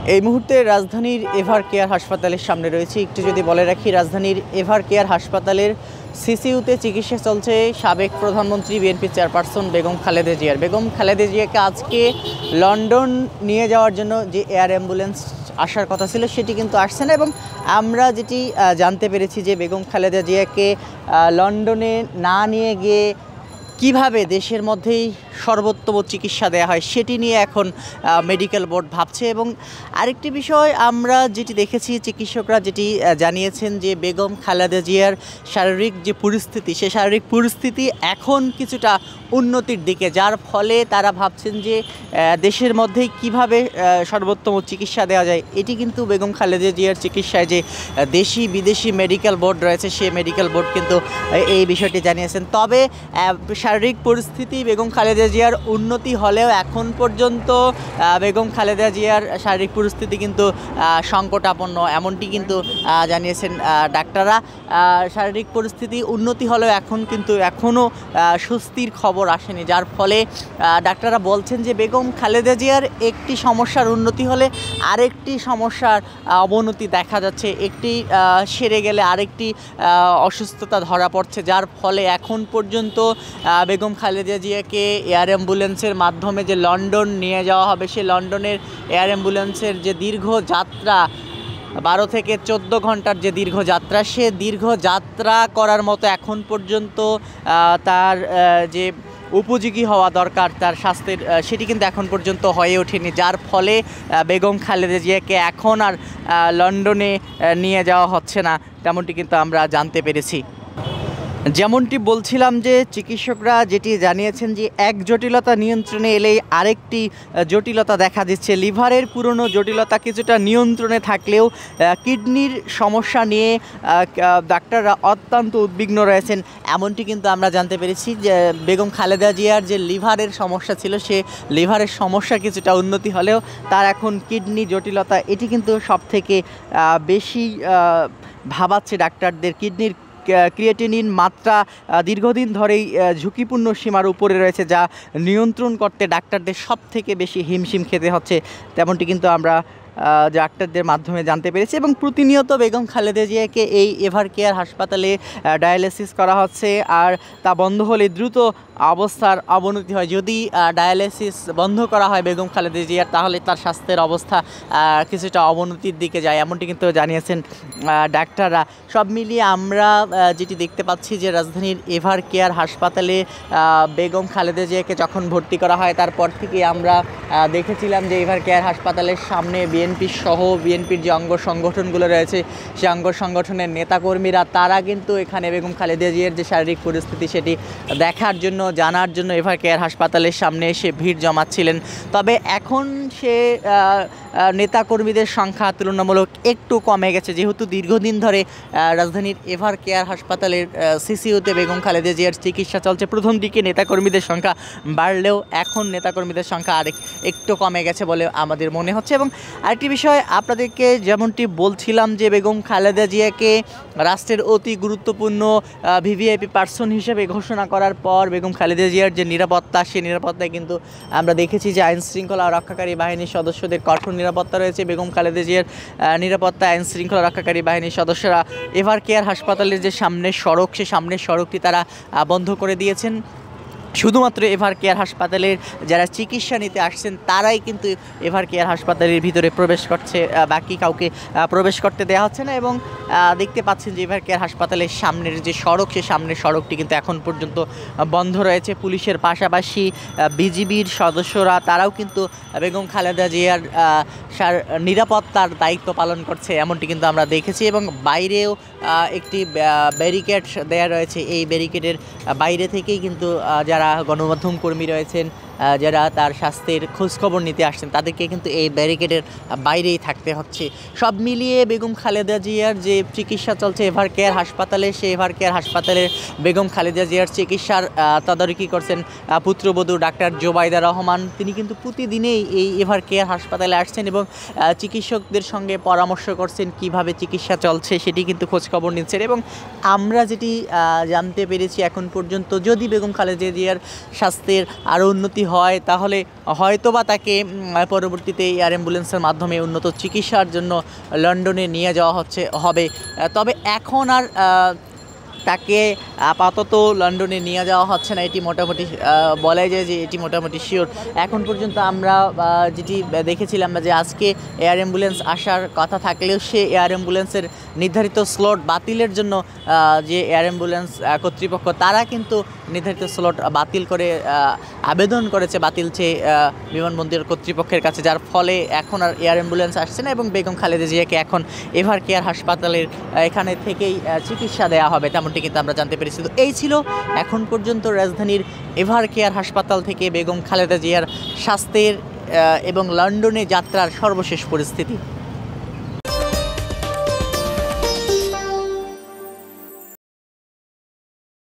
এই মুহূর্তে রাজধানীর এভার কেয়ার হাসপাতালের সামনে রয়েছে। একটু যদি বলে রাখি, রাজধানীর এভার কেয়ার হাসপাতালের সিসিইউতে চিকিৎসা চলছে সাবেক প্রধানমন্ত্রী বিএনপি চেয়ারপারসন বেগম খালেদা জিয়ার। বেগম খালেদা জিয়াকে আজকে লন্ডন নিয়ে যাওয়ার জন্য যে এয়ার অ্যাম্বুলেন্স আসার কথা ছিল সেটি কিন্তু আসছে না, এবং আমরা যেটি জানতে পেরেছি যে বেগম খালেদা জিয়াকে লন্ডনে না নিয়ে গিয়ে কিভাবে দেশের মধ্যেই সর্বোত্তম চিকিৎসা দেওয়া হয় সেটি নিয়ে এখন মেডিকেল বোর্ড ভাবছে। এবং আরেকটি বিষয় আমরা যেটি দেখেছি, চিকিৎসকরা যেটি জানিয়েছেন যে বেগম খালেদা জিয়ার শারীরিক যে পরিস্থিতি, সে শারীরিক পরিস্থিতি এখন কিছুটা উন্নতির দিকে, যার ফলে তারা ভাবছেন যে দেশের মধ্যেই কিভাবে সর্বোত্তম চিকিৎসা দেওয়া যায়। এটি কিন্তু বেগম খালেদা জিয়ার চিকিৎসায় যে দেশি বিদেশি মেডিকেল বোর্ড রয়েছে, সে মেডিকেল বোর্ড কিন্তু এই বিষয়টি জানিয়েছেন। তবে শারীরিক পরিস্থিতি বেগম খালেদা জিয়ার উন্নতি হলেও এখন পর্যন্ত বেগম খালেদা জিয়ার শারীরিক পরিস্থিতি কিন্তু সংকটাপন্ন, এমনটি কিন্তু জানিয়েছেন ডাক্তাররা। শারীরিক পরিস্থিতি উন্নতি হলেও এখনও স্বস্তির খবর আসেনি, যার ফলে ডাক্তাররা বলছেন যে বেগম খালেদা জিয়ার একটি সমস্যার উন্নতি হলে আরেকটি সমস্যার অবনতি দেখা যাচ্ছে, একটি সেরে গেলে আরেকটি অসুস্থতা ধরা পড়ছে, যার ফলে এখন পর্যন্ত বেগম খালেদা জিয়াকে এয়ার অ্যাম্বুলেন্সের মাধ্যমে যে লন্ডন নিয়ে যাওয়া হবে, সে লন্ডনের এয়ার অ্যাম্বুলেন্সের যে দীর্ঘ যাত্রা, 12 থেকে 14 ঘন্টার যে দীর্ঘ যাত্রা, সে দীর্ঘ যাত্রা করার মতো এখন পর্যন্ত তার যে উপযোগী হওয়া দরকার তার স্বাস্থ্যের, সেটি কিন্তু এখন পর্যন্ত হয়ে ওঠেনি, যার ফলে বেগম খালেদা জিয়াকে এখন আর লন্ডনে নিয়ে যাওয়া হচ্ছে না, তেমনটি কিন্তু আমরা জানতে পেরেছি। যেমনটি বলছিলাম যে চিকিৎসকরা যেটি জানিয়েছেন যে এক জটিলতা নিয়ন্ত্রণে এলেই আরেকটি জটিলতা দেখা দিচ্ছে। লিভারের পুরনো জটিলতা কিছুটা নিয়ন্ত্রণে থাকলেও কিডনির সমস্যা নিয়ে ডাক্তাররা অত্যন্ত উদ্বিগ্ন রয়েছেন, এমনটি কিন্তু আমরা জানতে পেরেছি। যে বেগম খালেদা জিয়ার যে লিভারের সমস্যা ছিল, সে লিভারের সমস্যা কিছুটা উন্নতি হলেও তার এখন কিডনি জটিলতা, এটি কিন্তু সবথেকে বেশি ভাবাচ্ছে ডাক্তারদের। কিডনির ক্রিয়েটিনিন মাত্রা দীর্ঘদিন ধরেই ঝুঁকিপূর্ণ সীমার উপরে রয়েছে, যা নিয়ন্ত্রণ করতে ডাক্তারদের সবথেকে বেশি হিমশিম খেতে হচ্ছে, তেমনটি কিন্তু আমরা ডাক্তারদের মাধ্যমে জানতে পেরেছি। এবং প্রতিনিয়ত বেগম খালেদা জিয়াকে এই এভার কেয়ার হাসপাতালে ডায়ালিসিস করা হচ্ছে, আর তা বন্ধ হলে দ্রুত অবস্থার অবনতি হয়। যদি ডায়ালিসিস বন্ধ করা হয় বেগম খালেদা জিয়ার, তাহলে তার স্বাস্থ্যের অবস্থা কিছুটা অবনতির দিকে যায়, এমনটি কিন্তু জানিয়েছেন ডাক্তাররা। সব মিলিয়ে আমরা যেটি দেখতে পাচ্ছি যে রাজধানীর এভার কেয়ার হাসপাতালে বেগম খালেদা জিয়াকে যখন ভর্তি করা হয়, তারপর থেকে আমরা দেখেছিলাম যে এভার কেয়ার হাসপাতালের সামনে বিএনপির সহ বিএনপির যে অঙ্গ সংগঠনগুলো রয়েছে, সেই অঙ্গ সংগঠনের নেতাকর্মীরা তারা কিন্তু এখানে বেগম খালেদা জিয়ার যে শারীরিক পরিস্থিতি সেটি দেখার জন্য, জানার জন্য এভার কেয়ার হাসপাতালের সামনে এসে ভিড় জমাচ্ছিলেন। তবে এখন সে নেতাকর্মীদের সংখ্যা তুলনামূলক একটু কমে গেছে, যেহেতু দীর্ঘদিন ধরে রাজধানীর এভার কেয়ার হাসপাতালের সিসিইউতে বেগম খালেদা জিয়ার চিকিৎসা চলছে। প্রথম দিকে নেতাকর্মীদের সংখ্যা বাড়লেও এখন নেতাকর্মীদের সংখ্যা একটু কমে গেছে বলে আমাদের মনে হচ্ছে। এবং আরেকটি বিষয় আপনাদেরকে যেমনটি বলছিলাম যে বেগম খালেদা জিয়াকে রাষ্ট্রের অতি গুরুত্বপূর্ণ ভিভিআইপি পার্সন হিসেবে ঘোষণা করার পর বেগম খালেদা জিয়ার যে নিরাপত্তা, সেই নিরাপত্তায় কিন্তু আমরা দেখেছি যে আইনশৃঙ্খলা রক্ষাকারী বাহিনীর সদস্যদের কঠোর নিরাপত্তা রয়েছে। বেগম খালেদা জিয়ার নিরাপত্তা আইনশৃঙ্খলা রক্ষাকারী বাহিনীর সদস্যরা এভার কেয়ার হাসপাতালের যে সামনের সড়ক, সে সামনের সড়কটি তারা বন্ধ করে দিয়েছেন। শুধুমাত্র এভার কেয়ার হাসপাতালের যারা চিকিৎসা নিতে আসছেন তারাই কিন্তু এভার কেয়ার হাসপাতালের ভিতরে প্রবেশ করছে, বাকি কাউকে প্রবেশ করতে দেওয়া হচ্ছে না। এবং দেখতে পাচ্ছেন যে এভার কেয়ার হাসপাতালের সামনের যে সড়ক, সে সামনের সড়কটি কিন্তু এখন পর্যন্ত বন্ধ রয়েছে। পুলিশের পাশাপাশি বিজিবির সদস্যরা তারাও কিন্তু বেগম খালেদা জিয়ার নিরাপত্তার দায়িত্ব পালন করছে, এমনটি কিন্তু আমরা দেখেছি। এবং বাইরেও একটি ব্যারিকেড দেয়া রয়েছে, এই ব্যারিকেডের বাইরে থেকেই কিন্তু যারা গণমাধ্যম কর্মী রয়েছেন, যারা তার স্বাস্থ্যের খোঁজখবর নিতে আসছেন, তাদেরকে কিন্তু এই ব্যারিকেডের বাইরেই থাকতে হচ্ছে। সব মিলিয়ে বেগম খালেদা জিয়ার যে চিকিৎসা চলছে এভার কেয়ার হাসপাতালে, সেই এভার কেয়ার হাসপাতালের বেগম খালেদা জিয়ার চিকিৎসার তদারকি করছেন পুত্রবধূ ডাক্তার জোবাইদা রহমান। তিনি কিন্তু প্রতিদিনেই এই এভার কেয়ার হাসপাতালে আসছেন এবং চিকিৎসকদের সঙ্গে পরামর্শ করছেন কিভাবে চিকিৎসা চলছে, সেটি কিন্তু খোঁজখবর নিচ্ছেন। এবং আমরা যেটি জানতে পেরেছি এখন পর্যন্ত, যদি বেগম খালেদা জিয়ার স্বাস্থ্যের আরও উন্নতি হয় তাহলে হয়তোবা তাকে পরবর্তীতে এয়ার অ্যাম্বুলেন্সের মাধ্যমে উন্নত চিকিৎসার জন্য লন্ডনে নিয়ে যাওয়া হবে। তবে এখন আর তাকে আপাতত লন্ডনে নিয়ে যাওয়া হচ্ছে না, এটি মোটামুটি বলা যায় যে এটি মোটামুটি শিওর। এখন পর্যন্ত আমরা যেটি দেখেছিলাম যে আজকে এয়ার অ্যাম্বুলেন্স আসার কথা থাকলেও সে এয়ার অ্যাম্বুলেন্সের নির্ধারিত স্লট বাতিলের জন্য যে এয়ার অ্যাম্বুলেন্স কর্তৃপক্ষ তারা কিন্তু নির্ধারিত স্লট বাতিল করে আবেদন করেছে বাতিল চেয়ে বিমানবন্দর কর্তৃপক্ষের কাছে, যার ফলে এখন আর এয়ার অ্যাম্বুলেন্স আসছে না এবং বেগম খালেদা জিয়াকে এখন এভার কেয়ার হাসপাতালের এখানে থেকেই চিকিৎসা দেওয়া হবে, তেমনটি কিন্তু আমরা জানতে পেরেছি। তো এই ছিল এখন পর্যন্ত রাজধানীর এভার কেয়ার হাসপাতাল থেকে বেগম খালেদা জিয়ার স্বাস্থ্যের এবং লন্ডনে যাত্রার সর্বশেষ পরিস্থিতি।